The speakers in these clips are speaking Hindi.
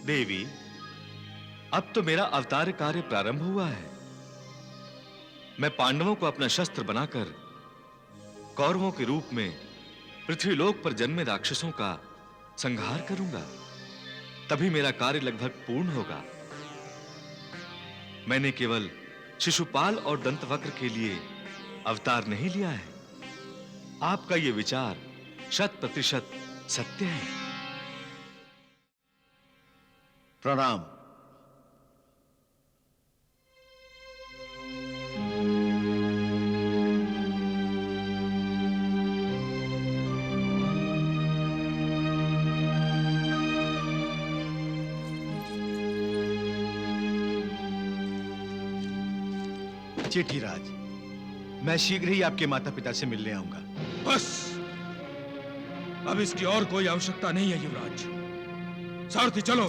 देवी, अब तो मेरा अवतार कार्य प्रारंभ हुआ है। मैं पांडवों को अपना शस्त्र बनाकर कौरवों के रूप में पृथ्वीलोक पर जन्मे राक्षसों का संहार करूंगा। तभी मेरा कार्य लगभग पूर्ण होगा। मैंने केवल शिशुपाल और दंतवक्र के लिए अवतार नहीं लिया है। आपका यह विचार 100% सत्य है। प्रणाम। चेटीराज, मैं शीघ्र ही आपके माता पिता से मिलने आऊंगा। बस, अब इसकी और कोई आवश्यकता नहीं है युवराज। सारथी चलो।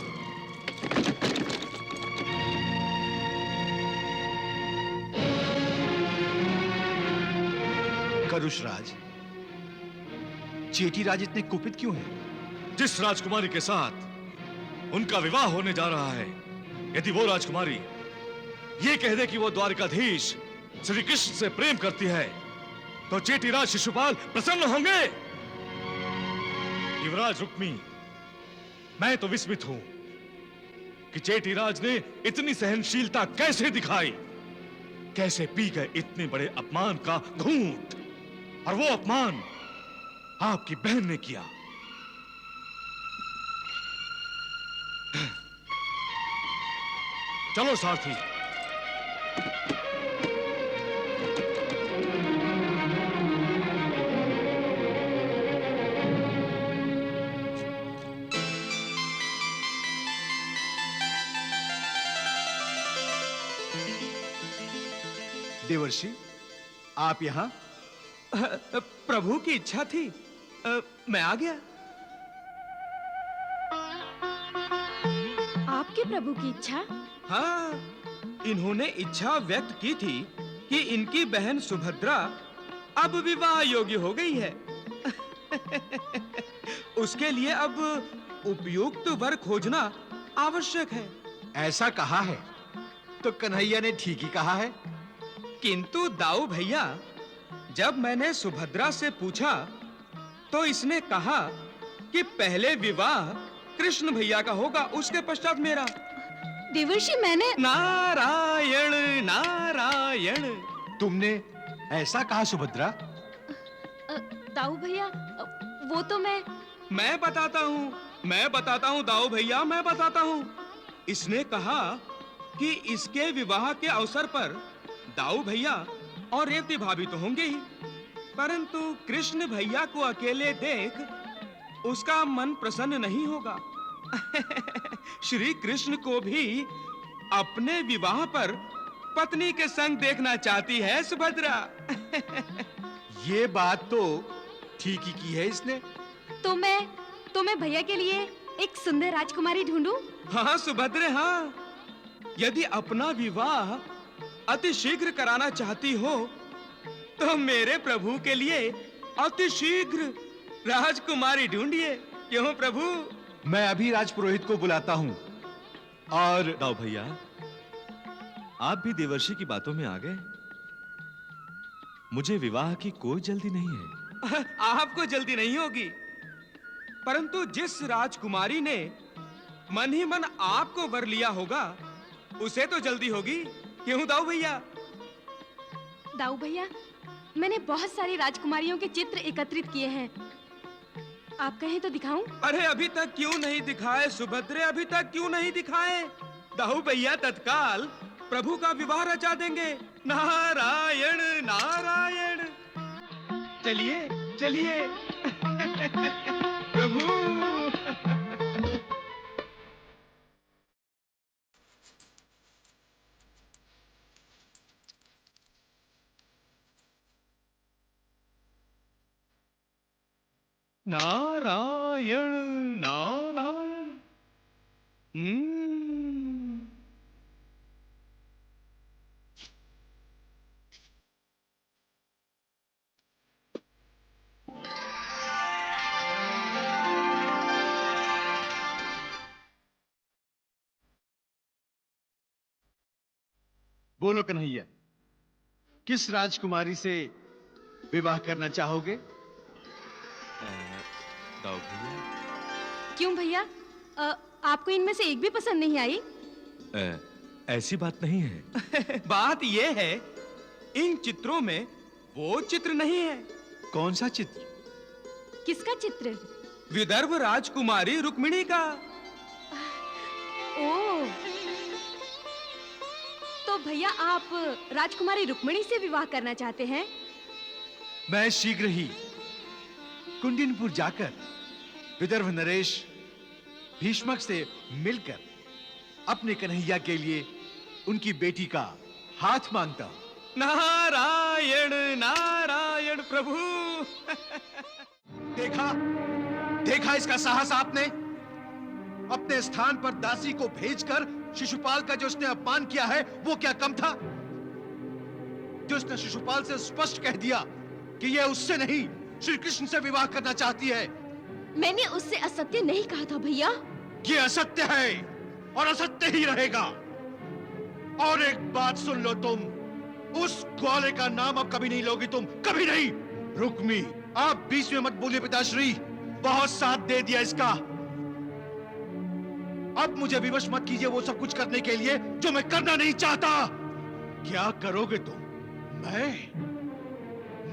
करुषराज, चेटीराज इतने कुपित क्यों हैं? जिस राजकुमारी के साथ उनका विवाह होने जा रहा है, यदि वो राजकुमारी ये कह दे कि वो द्वारकाधीश श्री कृष्ण से प्रेम करती है, तो चेटीराज शिशुपाल प्रसन्न होंगे। युवराज रुक्मी, मैं तो विस्मित हूं कि चेटीराज ने इतनी सहनशीलता कैसे दिखाई, कैसे पी गए इतने बड़े अपमान का घूंट, और वो अपमान आपकी बहन ने किया। चलो सारथी। देवर्षि, आप यहां? प्रभु की इच्छा थी, मैं आ गया। आपके प्रभु की इच्छा? हाँ, इन्होंने इच्छा व्यक्त की थी कि इनकी बहन सुभद्रा अब विवाह योग्य हो गई है। उसके लिए अब उपयुक्त वर खोजना आवश्यक है। ऐसा कहा है तो कन्हैया ने ठीक ही कहा है। किंतु दाऊ भैया, जब मैंने सुभद्रा से पूछा तो इसने कहा कि पहले विवाह कृष्ण भैया का होगा, उसके पश्चात मेरा। देवर्षि, मैंने नारायण नारायण। तुमने ऐसा कहा सुभद्रा? दाऊ भैया, वो तो मैं बताता हूँ दाऊ भैया, मैं बताता हूँ। इसने कहा कि इसके विवाह के अवसर पर दाऊ भैया और रेवती भाभी तो होंगे ही, परंतु कृष्ण भैया को अकेले देख उसका मन प्रसन्न नहीं होगा। श्री कृष्ण को भी अपने विवाह पर पत्नी के संग देखना चाहती है सुभद्रा। ये बात तो ठीक ही की है इसने। तो मैं भैया के लिए एक सुंदर राजकुमारी ढूंढूं? हाँ सुभद्रे, हाँ। यदि अपना विवाह अति शीघ्र कराना चाहती हो तो मेरे प्रभु के लिए अति शीघ्र राजकुमारी ढूंढिए। क्यों प्रभु? मैं अभी राजपुरोहित को बुलाता हूं। और दाऊ भैया, आप भी देवर्षि की बातों में आ गए। मुझे विवाह की कोई जल्दी नहीं है। आपको जल्दी नहीं होगी, परंतु जिस राजकुमारी ने मन ही मन आपको वर लिया होगा उसे तो जल्दी होगी। क्यों दाऊ भैया? दाऊ भैया, मैंने बहुत सारी राजकुमारियों के चित्र एकत्रित किए हैं। आप कहें तो दिखाऊं? अरे अभी तक क्यों नहीं दिखाए सुभद्रे, अभी तक क्यों नहीं दिखाए? दाऊ भैया तत्काल प्रभु का विवाह रचा देंगे। नारायण नारायण। चलिए चलिए। प्रभु। नारायण नारायण। बोलो कन्हैया, किस राजकुमारी से विवाह करना चाहोगे? दाऊ भैया, क्यों भैया? आपको इनमें से एक भी पसंद नहीं आई? ऐसी बात नहीं है। बात यह है, इन चित्रों में वो चित्र नहीं है। कौन सा चित्र? किसका चित्र? विदर्भ राजकुमारी रुक्मिणी का। ओह, तो भैया आप राजकुमारी रुक्मिणी से विवाह करना चाहते हैं? मैं शीघ्र ही कुंडिनपुर जाकर विदर्भ नरेश भीष्मक से मिलकर अपने कन्हैया के लिए उनकी बेटी का हाथ मांगता हूं। नारायण नारायण प्रभु। देखा देखा इसका साहस आपने? अपने स्थान पर दासी को भेजकर शिशुपाल का जो उसने अपमान किया है वो क्या कम था? जो उसने शिशुपाल से स्पष्ट कह दिया कि यह उससे नहीं श्री कृष्ण से विवाह करना चाहती है। मैंने उससे असत्य नहीं कहा था भैया। ये असत्य है और असत्य ही रहेगा। और एक बात सुन लो, तुम उस ग्वाले का नाम अब कभी नहीं लोगी, तुम कभी नहीं। रुक्मी, आप बीच में मत बोलिए पिताश्री, बहुत साथ दे दिया इसका। अब मुझे विवश मत कीजिए वो सब कुछ करने के लिए जो मैं करना नहीं चाहता। क्या करोगे तुम?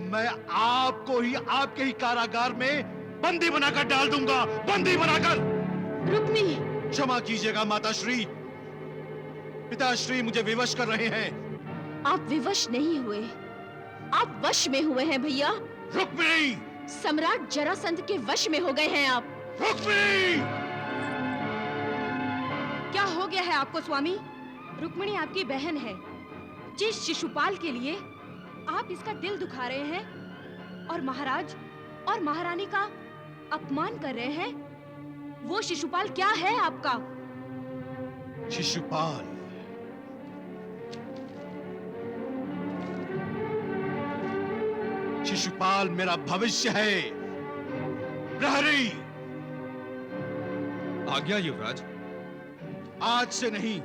मैं आपको ही आपके ही कारागार में बंदी बनाकर डाल दूंगा, बंदी बनाकर। रुक्मी, क्षमा कीजिएगा माताश्री, पिताश्री मुझे विवश कर रहे हैं। आप विवश नहीं हुए, आप वश में हुए हैं भैया। रुक्मिणी! सम्राट जरासंध के वश में हो गए हैं आप। रुक्मिणी! क्या हो गया है आपको स्वामी? रुक्मिणी आपकी बहन है। जिस शिशुपाल के लिए आप इसका दिल दुखा रहे हैं और महाराज और महारानी का अपमान कर रहे हैं, वो शिशुपाल क्या है आपका? शिशुपाल शिशुपाल मेरा भविष्य है। प्रहरी, आज्ञा युवराज। आज से नहीं,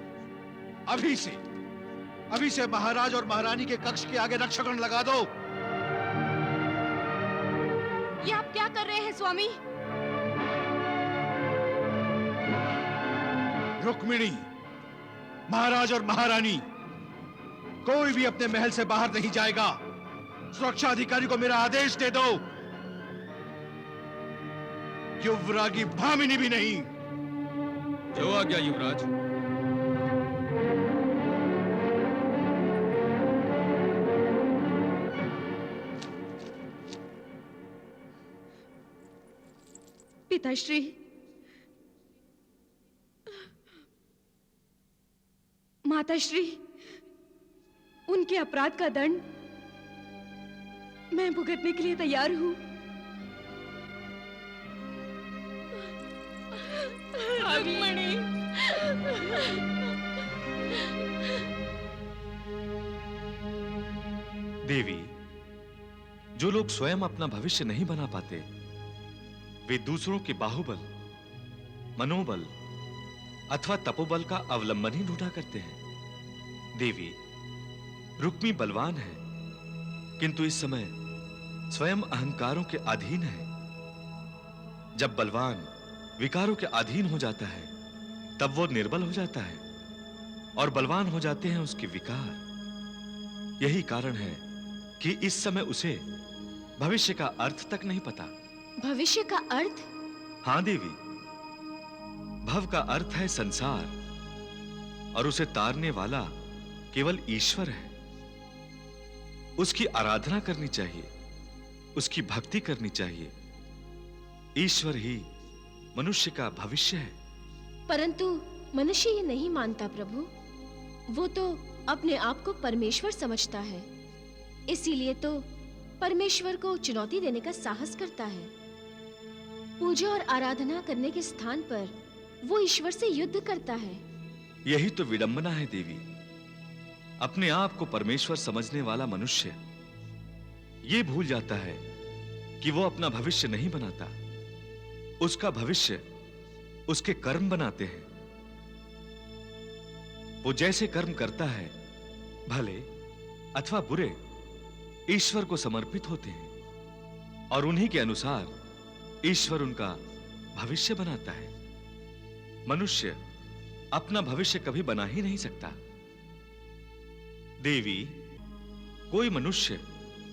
अभी से महाराज और महारानी के कक्ष के आगे रक्षकगण लगा दो। ये आप क्या कर रहे हैं स्वामी? रुक्मिणी, महाराज और महारानी, कोई भी अपने महल से बाहर नहीं जाएगा। सुरक्षा अधिकारी को मेरा आदेश दे दो। युवरागी भामिनी भी नहीं। जो आज्ञा युवराज। पिताश्री, माताश्री, उनके अपराध का दंड मैं भुगतने के लिए तैयार हूँ। रुक्मिणी, देवी, जो लोग स्वयं अपना भविष्य नहीं बना पाते, वे दूसरों के बाहुबल, मनोबल अथवा तपोबल का अवलंबन ही ढूंढा करते हैं। देवी, रुक्मी बलवान है, किंतु इस समय स्वयं अहंकारों के अधीन है। जब बलवान विकारों के अधीन हो जाता है, तब वो निर्बल हो जाता है और बलवान हो जाते हैं उसके विकार। यही कारण है कि इस समय उसे भविष्य का अर्थ तक नहीं पता। भविष्य का अर्थ? हां देवी, भव का अर्थ है संसार और उसे तारने वाला केवल ईश्वर है। उसकी आराधना करनी चाहिए, उसकी भक्ति करनी चाहिए। ईश्वर ही मनुष्य का भविष्य है। परंतु मनुष्य ये नहीं मानता प्रभु। वो तो अपने आप को परमेश्वर समझता है, इसीलिए तो परमेश्वर को चुनौती देने का साहस करता है। पूजा और आराधना करने के स्थान पर वो ईश्वर से युद्ध करता है। यही तो विडंबना है देवी। अपने आप को परमेश्वर समझने वाला मनुष्य ये भूल जाता है कि वो अपना भविष्य नहीं बनाता, उसका भविष्य उसके कर्म बनाते हैं। वो जैसे कर्म करता है, भले अथवा बुरे ईश्वर को समर्पित होते हैं और उन्हीं के अनुसार ईश्वर उनका भविष्य बनाता है। मनुष्य अपना भविष्य कभी बना ही नहीं सकता। देवी, कोई मनुष्य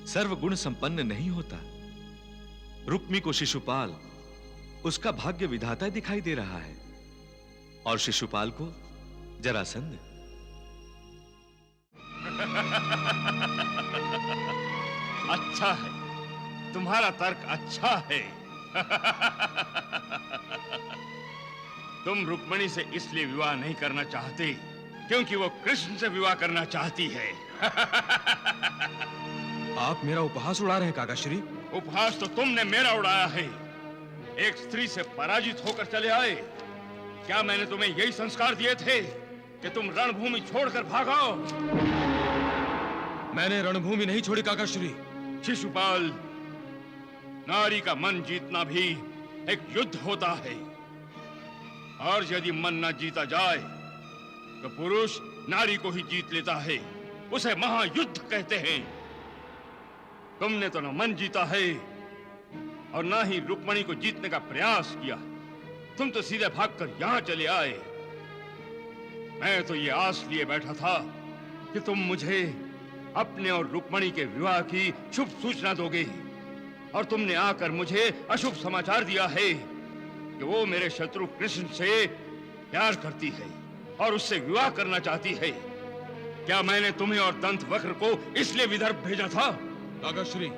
सर्वगुण संपन्न नहीं होता। रुक्मी को शिशुपाल उसका भाग्य विधाता दिखाई दे रहा है और शिशुपाल को जरासंध। अच्छा है, तुम्हारा तर्क अच्छा है। तुम रुक्मिणी से इसलिए विवाह नहीं करना चाहते क्योंकि वो कृष्ण से विवाह करना चाहती है। आप मेरा उपहास उड़ा रहे हैं काकाश्री। उपहास तो तुमने मेरा उड़ाया है। एक स्त्री से पराजित होकर चले आए। क्या मैंने तुम्हें यही संस्कार दिए थे कि तुम रणभूमि छोड़कर भागो? मैंने रणभूमि नहीं छोड़ी काकाश्री। शिशुपाल, नारी का मन जीतना भी एक युद्ध होता है और यदि मन न जीता जाए तो पुरुष नारी को ही जीत लेता है। उसे महायुद्ध कहते हैं। तुमने तो न मन जीता है और न ही रुक्मिणी को जीतने का प्रयास किया। तुम तो सीधे भागकर यहां चले आए। मैं तो ये आस लिए बैठा था कि तुम मुझे अपने और रुक्मिणी के विवाह की शुभ सूचना दोगे और तुमने आकर मुझे अशुभ समाचार दिया है कि वो मेरे शत्रु कृष्ण से प्यार करती है और उससे विवाह करना चाहती है। क्या मैंने तुम्हें और दंतवक्र को इसलिए विदर्भ भेजा था? काकाश्री,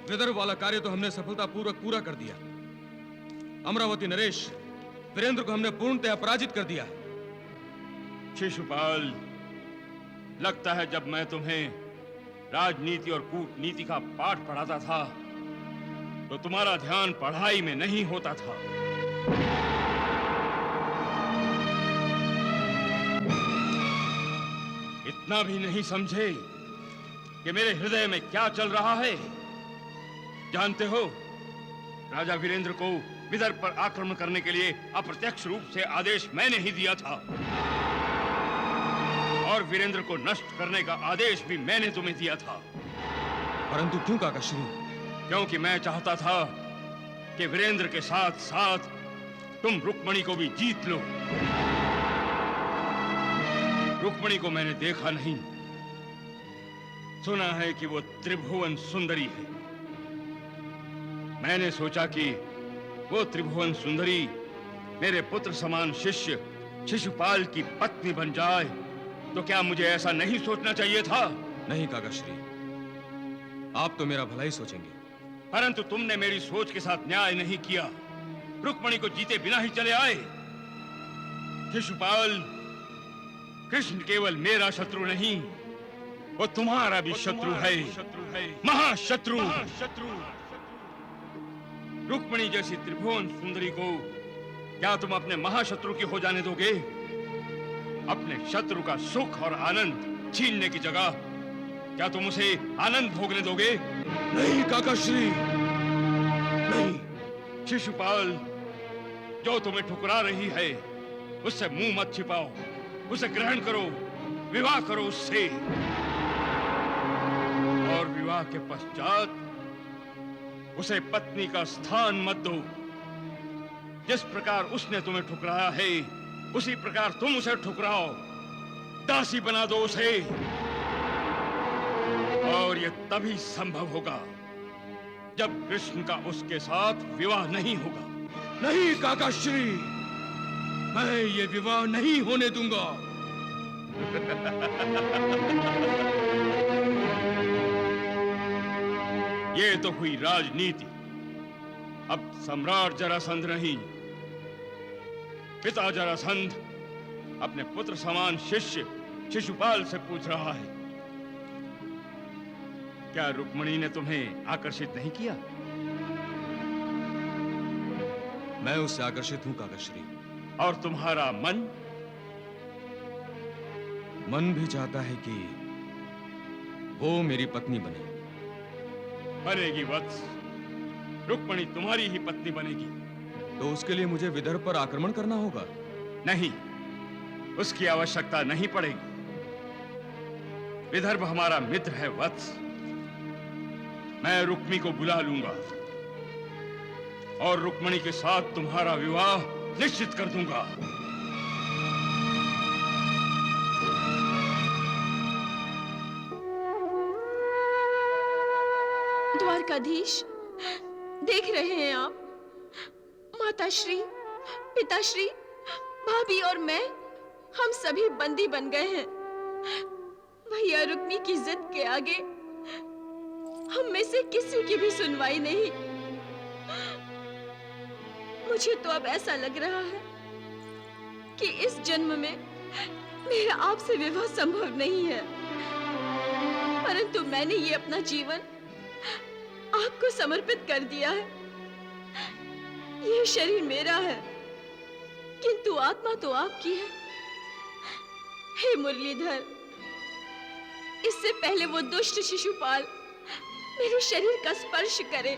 विदर्भ वाला कार्य तो हमने सफलतापूर्वक पूरा कर दिया। अमरावती नरेश वीरेंद्र को हमने पूर्णतः पराजित कर दिया। शिशुपाल, लगता है जब मैं तुम्हें राजनीति और कूटनीति का पाठ पढ़ाता था तो तुम्हारा ध्यान पढ़ाई में नहीं होता था। इतना भी नहीं समझे कि मेरे हृदय में क्या चल रहा है? जानते हो, राजा वीरेंद्र को विदर्भ पर आक्रमण करने के लिए अप्रत्यक्ष रूप से आदेश मैंने ही दिया था और वीरेंद्र को नष्ट करने का आदेश भी मैंने तुम्हें दिया था। परंतु क्यों काकाश्री? क्योंकि मैं चाहता था कि वीरेंद्र के साथ साथ तुम रुक्मिणी को भी जीत लो। रुक्मिणी को मैंने देखा नहीं, सुना है कि वो त्रिभुवन सुंदरी है। मैंने सोचा कि वो त्रिभुवन सुंदरी मेरे पुत्र समान शिष्य शिशुपाल की पत्नी बन जाए तो क्या मुझे ऐसा नहीं सोचना चाहिए था? नहीं काकाश्री, आप तो मेरा भला ही सोचेंगे। परंतु तुमने मेरी सोच के साथ न्याय नहीं किया। रुक्मिणी को जीते बिना ही चले आए। शिशुपाल, कृष्ण केवल मेरा शत्रु नहीं, वो तुम्हारा भी शत्रु है, महाशत्रु। रुक्मिणी जैसी त्रिभुवन सुंदरी को क्या तुम अपने महाशत्रु की हो जाने दोगे? अपने शत्रु का सुख और आनंद छीनने की जगह क्या तुम उसे आनंद भोगने दोगे? नहीं काकाश्री, नहीं। शिशुपाल, जो तुम्हें ठुकरा रही है उससे मुंह मत छिपाओ, उसे ग्रहण करो, विवाह करो उससे। और विवाह के पश्चात उसे पत्नी का स्थान मत दो। जिस प्रकार उसने तुम्हें ठुकराया है उसी प्रकार तुम उसे ठुकराओ, दासी बना दो उसे। और यह तभी संभव होगा जब कृष्ण का उसके साथ विवाह नहीं होगा। नहीं काकाश्री, मैं ये विवाह नहीं होने दूंगा। ये तो हुई राजनीति। अब सम्राट जरासंध नहीं, पिता जरासंध अपने पुत्र समान शिष्य शिशुपाल से पूछ रहा है, क्या रुक्मिणी ने तुम्हें आकर्षित नहीं किया? मैं उससे आकर्षित हूं काकाश्री। और तुम्हारा मन? मन भी चाहता है कि वो मेरी पत्नी बने। बनेगी वत्स, रुक्मिणी तुम्हारी ही पत्नी बनेगी। तो उसके लिए मुझे विदर्भ पर आक्रमण करना होगा? नहीं, उसकी आवश्यकता नहीं पड़ेगी। विदर्भ हमारा मित्र है वत्स। मैं रुक्मी को बुला लूंगा और रुक्मणी के साथ तुम्हारा विवाह निश्चित कर दूंगा। द्वारकाधीश, देख रहे हैं आप, माताश्री, पिताश्री, भाभी और मैं, हम सभी बंदी बन गए हैं। भैया रुक्मी की जिद के आगे हम में से किसी की भी सुनवाई नहीं। मुझे तो अब ऐसा लग रहा है कि इस जन्म में मेरा आपसे विवाह संभव नहीं है, परंतु मैंने ये अपना जीवन आपको समर्पित कर दिया है। यह शरीर मेरा है, किंतु आत्मा तो आपकी है। हे मुरलीधर, इससे पहले वो दुष्ट शिशुपाल मेरे शरीर का स्पर्श करे,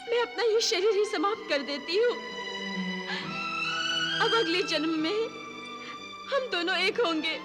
मैं अपना ये शरीर ही समाप्त कर देती हूँ। अब अगले जन्म में हम दोनों एक होंगे।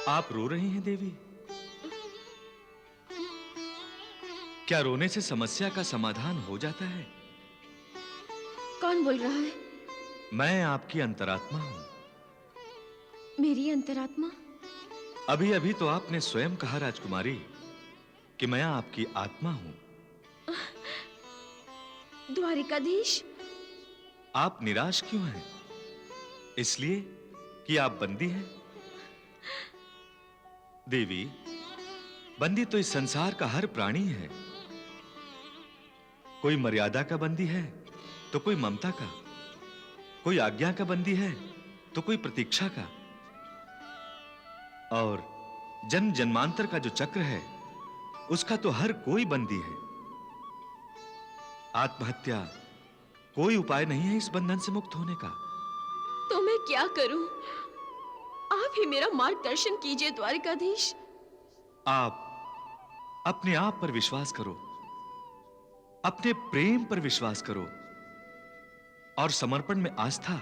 आप रो रही हैं देवी? क्या रोने से समस्या का समाधान हो जाता है? कौन बोल रहा है? मैं आपकी अंतरात्मा हूं। मेरी अंतरात्मा? अभी अभी तो आपने स्वयं कहा राजकुमारी कि मैं आपकी आत्मा हूं। द्वारिकाधीश, आप निराश क्यों हैं? इसलिए कि आप बंदी हैं? देवी, बंदी तो इस संसार का हर प्राणी है। कोई मर्यादा का बंदी है तो कोई ममता का, कोई आज्ञा का बंदी है तो कोई प्रतीक्षा का, और जन्म जन्मांतर का जो चक्र है उसका तो हर कोई बंदी है। आत्महत्या कोई उपाय नहीं है इस बंधन से मुक्त होने का। तो मैं क्या करूं? आप ही मेरा मार्गदर्शन कीजिए द्वारिकाधीश। आप अपने आप पर विश्वास करो, अपने प्रेम पर विश्वास करो और समर्पण में आस्था।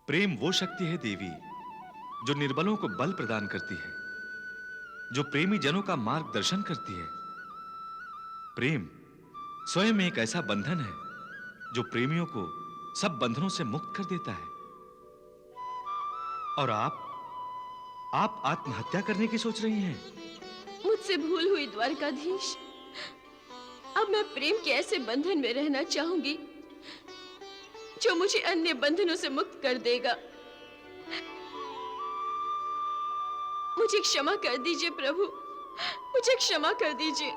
प्रेम वो शक्ति है देवी जो निर्बलों को बल प्रदान करती है, जो प्रेमी जनों का मार्गदर्शन करती है। प्रेम स्वयं एक ऐसा बंधन है जो प्रेमियों को सब बंधनों से मुक्त कर देता है। और आप आत्महत्या करने की सोच रही हैं? मुझसे भूल हुई द्वारकाधीश। अब मैं प्रेम के ऐसे बंधन में रहना चाहूंगी जो मुझे अन्य बंधनों से मुक्त कर देगा। मुझे क्षमा कर दीजिए प्रभु, मुझे क्षमा कर दीजिए।